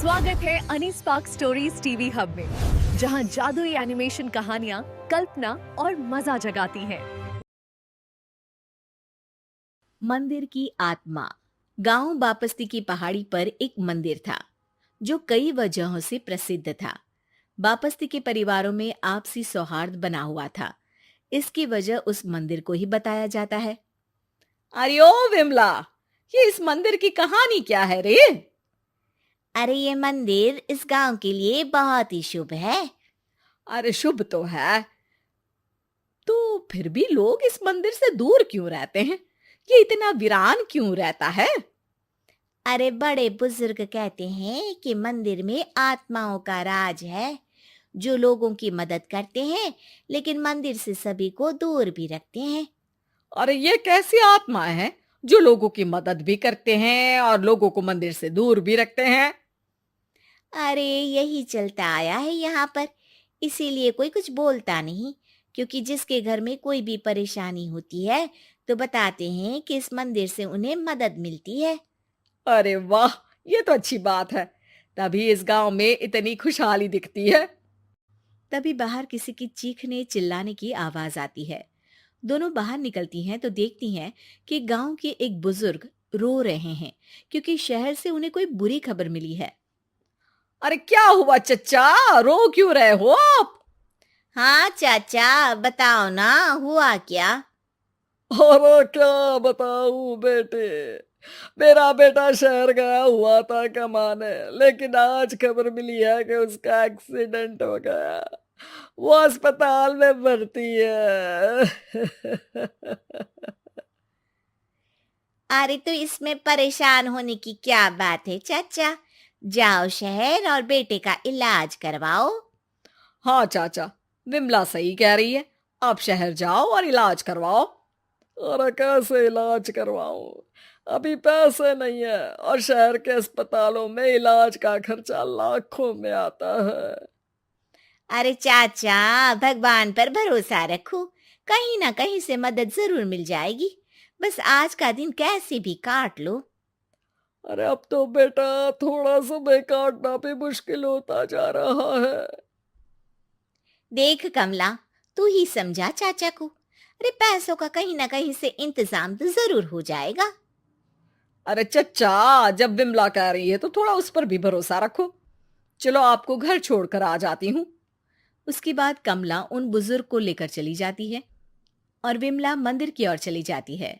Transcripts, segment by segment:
स्वागत है अनी स्पार्क स्टोरीज टीवी हब में, जहां जादुई एनिमेशन कहानियां कल्पना और मजा जगाती हैं। मंदिर की आत्मा। गांव बापस्ती की पहाड़ी पर एक मंदिर था जो कई वजहों से प्रसिद्ध था। बापस्ती के परिवारों में आपसी सौहार्द बना हुआ था। इसकी वजह उस मंदिर को ही बताया जाता है। अरे ओ विमला, ये इस मंदिर की कहानी क्या है रे? अरे ये मंदिर इस गांव के लिए बहुत ही शुभ है। अरे शुभ तो है, तो फिर भी लोग इस मंदिर से दूर क्यों रहते हैं? ये इतना वीरान क्यों रहता है? अरे बड़े बुजुर्ग कहते हैं कि मंदिर में आत्माओं का राज है, जो लोगों की मदद करते हैं लेकिन मंदिर से सभी को दूर भी रखते हैं। अरे ये कैसी आत्माएं हैं जो लोगों की मदद भी करते हैं और लोगों को मंदिर से दूर भी रखते हैं? अरे यही चलता आया है यहाँ पर, इसीलिए कोई कुछ बोलता नहीं, क्योंकि जिसके घर में कोई भी परेशानी होती है तो बताते हैं कि इस मंदिर से उन्हें मदद मिलती है। अरे वाह, ये तो अच्छी बात है। तभी इस गांव में इतनी खुशहाली दिखती है। तभी बाहर किसी की चीखने चिल्लाने की आवाज आती है। दोनों बाहर निकलती हैं तो देखती हैं कि गांव के एक बुजुर्ग रो रहे हैं, क्योंकि शहर से उन्हें कोई बुरी खबर मिली है। अरे क्या हुआ चच्चा, रो क्यों रहे हो आप? हाँ चाचा, बताओ ना, हुआ क्या? अरे क्या बताऊं बेटे, मेरा बेटा शहर गया हुआ था कमाने, लेकिन आज खबर मिली है कि उसका एक्सीडेंट हो गया। वो अस्पताल में भर्ती है। अरे तो इसमें परेशान होने की क्या बात है चाचा, जाओ शहर और बेटे का इलाज करवाओ। हाँ चाचा, विमला सही कह रही है। आप शहर जाओ और इलाज करवाओ। अरे कैसे इलाज करवाऊं, अभी पैसे नहीं है और शहर के अस्पतालों में इलाज का खर्चा लाखों में आता है। अरे चाचा, भगवान पर भरोसा रखो, कहीं ना कहीं से मदद जरूर मिल जाएगी। बस आज का दिन कैसे भी काट लो। अरे अब तो बेटा थोड़ा समय काटना भी मुश्किल होता जा रहा है। देख कमला, तू ही समझा चाचा को। अरे पैसों का कहीं ना कहीं से इंतजाम तो जरूर हो जाएगा। अरे चच्चा, जब विमला कह रही है तो थोड़ा उस पर भी भरोसा रखो। चलो आपको घर छोड़कर आ जाती हूँ। उसके बाद कमला उन बुजुर्ग को लेकर चली जाती है और विमला मंदिर की ओर चली जाती है।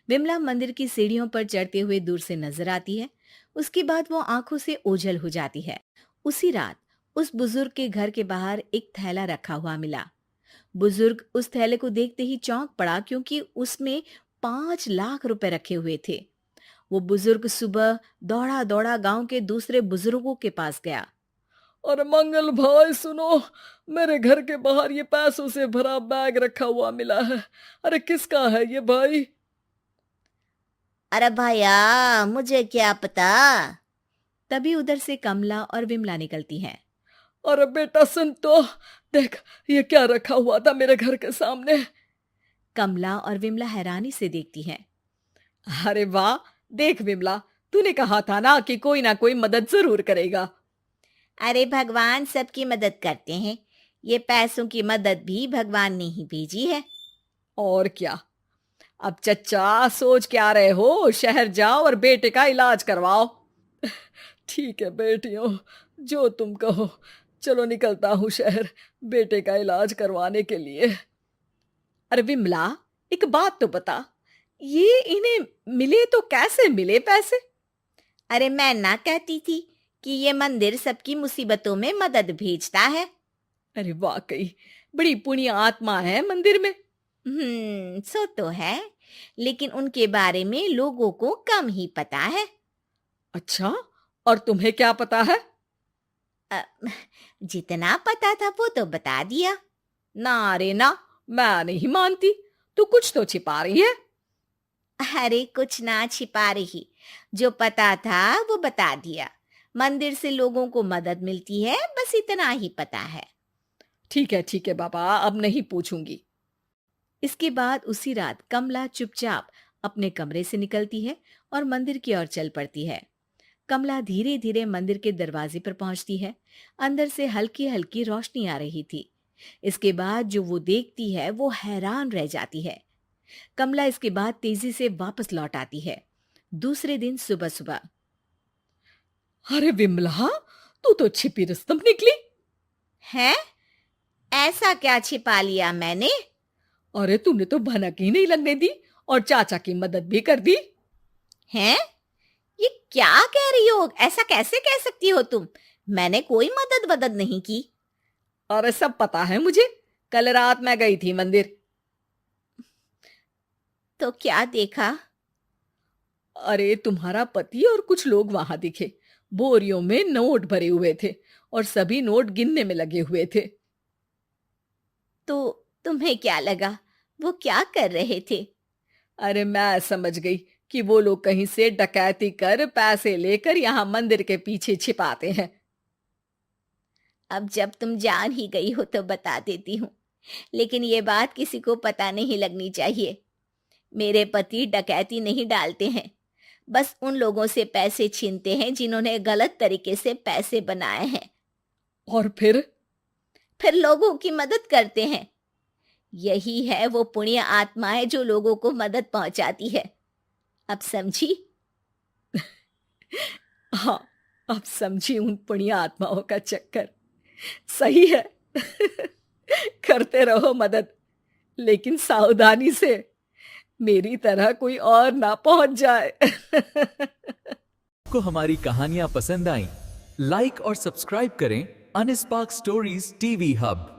विमला मंदिर की सीढ़ियों पर चढ़ते हुए दूर से नजर आती है। उसके बाद वो आंखों से ओझल हो जाती है। उसी रात उस बुजुर्ग के घर के बाहर एक थैला रखा हुआ मिला। बुजुर्ग उस थैले को देखते ही चौंक पड़ा, क्योंकि उसमें 5 लाख रुपए रखे हुए थे। वो बुजुर्ग सुबह दौड़ा दौड़ा गांव के दूसरे बुजुर्गों के पास गया। और मंगल भाई सुनो, मेरे घर के बाहर ये पैसों से भरा बैग रखा हुआ मिला है। अरे किसका है ये भाई? अरे भैया, मुझे क्या पता। तभी उधर से कमला और विमला निकलती हैं। अरे बेटा सुन तो, देख ये क्या रखा हुआ था मेरे घर के सामने। कमला और विमला हैरानी से देखती हैं। अरे वाह, देख विमला, तूने कहा था ना कोई मदद जरूर करेगा। अरे भगवान सबकी मदद करते हैं, ये पैसों की मदद भी भगवान ने ही भेजी है। और क्या। अब चच्चा सोच क्या रहे हो, शहर जाओ और बेटे का इलाज करवाओ। ठीक है बेटियों, जो तुम कहो। चलो निकलता हूँ शहर बेटे का इलाज करवाने के लिए। अरे विमला, एक बात तो बता, ये इन्हें मिले तो कैसे मिले पैसे? अरे मैं ना कहती थी कि ये मंदिर सबकी मुसीबतों में मदद भेजता है। अरे वाकई बड़ी पुण्य आत्मा है मंदिर में। सो तो है, लेकिन उनके बारे में लोगों को कम ही पता है। अच्छा, और तुम्हें क्या पता है? अ, जितना पता था वो तो बता दिया। ना रे ना, मैं नहीं मानती। तू कुछ तो छिपा रही है। अरे कुछ ना छिपा रही, जो पता था वो बता दिया। मंदिर से लोगों को मदद मिलती है, बस इतना ही पता है। ठीक है बाबा, अब नहीं पूछूंगी। इसके बाद उसी रात कमला चुपचाप अपने कमरे से निकलती है और मंदिर की ओर चल पड़ती है। कमला धीरे धीरे मंदिर के दरवाजे पर पहुंचती है। अंदर से हल्की हल्की रोशनी आ रही थी। इसके बाद जो वो देखती है वो हैरान रह जाती है। कमला इसके बाद तेजी से वापस लौट आती है। दूसरे दिन सुबह सुबह। अरे विमला, तू तो छिपी रुस्तम निकली। है? ऐसा क्या छिपा लिया मैंने? अरे तूने तो भनक ही नहीं लगने दी और चाचा की मदद भी कर दी। हैं? ये क्या कह रही हो? ऐसा कैसे कह सकती हो तुम? मैंने कोई मदद वदद नहीं की। अरे सब पता है मुझे, कल रात मैं गई थी मंदिर। तो क्या देखा? अरे तुम्हारा पति और कुछ लोग वहां दिखे। बोरियों में नोट भरे हुए थे और सभी नोट गिनने में लगे हुए थे। तो तुम्हें क्या लगा? वो क्या कर रहे थे? अरे मैं समझ गई कि वो लोग कहीं से डकैती कर पैसे लेकर यहाँ मंदिर के पीछे छिपाते हैं। अब जब तुम जान ही गई हो तो बता देती हूँ, लेकिन ये बात किसी को पता नहीं लगनी चाहिए। मेरे पति डकैती नहीं डालते हैं, बस उन लोगों से पैसे छीनते हैं जिन्होंने गलत तरीके से पैसे बनाए हैं। और फिर लोगों की मदद करते हैं। यही है वो पुण्य आत्माएं जो लोगों को मदद पहुंचाती है। अब समझी? हाँ, अब समझी उन पुण्य आत्माओं का चक्कर। सही है। करते रहो मदद, लेकिन सावधानी से, मेरी तरह कोई और ना पहुंच जाए। को हमारी कहानियां पसंद आई, लाइक और सब्सक्राइब करें अनस्पार्क स्टोरीज टीवी हब।